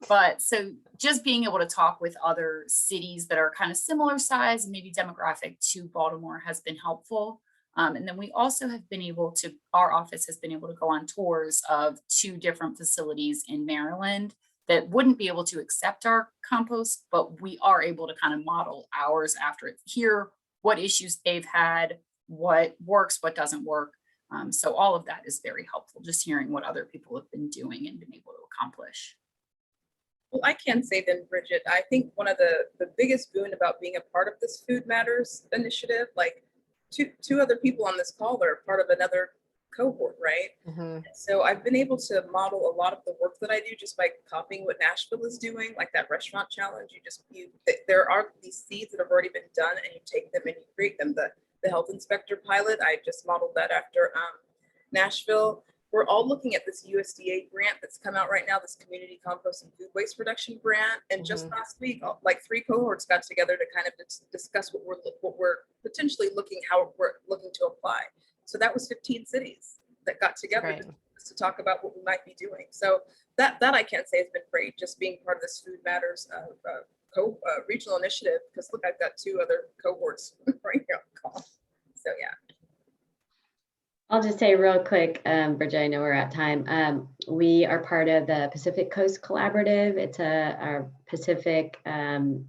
but so just being able to talk with other cities that are kind of similar size and maybe demographic to Baltimore has been helpful. And then we also have been able to, our office has been able to go on tours of 2 different facilities in Maryland that wouldn't be able to accept our compost, but we are able to kind of model ours after it, hear what issues they've had, what works, what doesn't work. So all of that is very helpful, just hearing what other people have been doing and been able to accomplish. Well, I can say then, Bridget, I think one of the biggest boon about being a part of this Food Matters initiative, like two other people on this call are part of another cohort, right? So I've been able to model a lot of the work that I do just by copying what Nashville is doing, like that restaurant challenge. There are these seeds that have already been done, and you take them and you create them. The health inspector pilot, I just modeled that after Nashville. We're all looking at this USDA grant that's come out right now, this community compost and food waste reduction grant. And just last week, like 3 cohorts got together to kind of discuss what we're potentially how we're looking to apply. So that was 15 cities that got together to talk about what we might be doing. So that I can't say has been great, just being part of this Food Matters regional initiative, because look, I've got 2 other cohorts right here on the call. So yeah. I'll just say real quick, Bridget, I know we're at time. We are part of the Pacific Coast Collaborative. It's a Pacific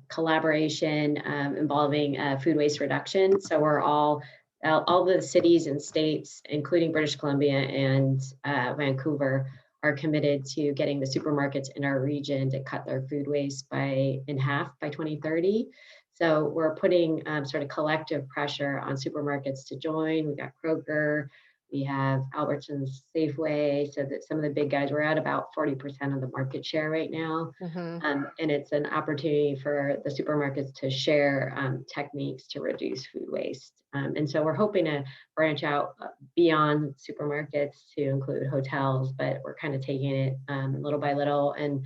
collaboration involving food waste reduction. So we're all the cities and states, including British Columbia and Vancouver, are committed to getting the supermarkets in our region to cut their food waste in half by 2030. So we're putting sort of collective pressure on supermarkets to join. We've got Kroger, we have Albertsons, Safeway, so that some of the big guys, we're at about 40% of the market share right now. And it's an opportunity for the supermarkets to share techniques to reduce food waste. And so we're hoping to branch out beyond supermarkets to include hotels, but we're kind of taking it little by little. And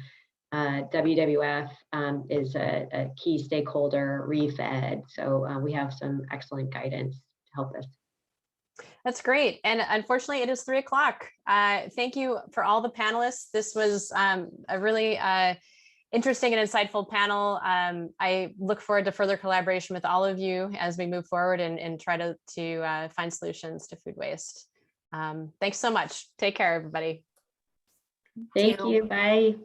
WWF is a key stakeholder, REFED. So we have some excellent guidance to help us. That's great. And unfortunately, it is 3 o'clock. Thank you for all the panelists. This was a really interesting and insightful panel. I look forward to further collaboration with all of you as we move forward and try to find solutions to food waste. Thanks so much. Take care, everybody. Thank you. Bye.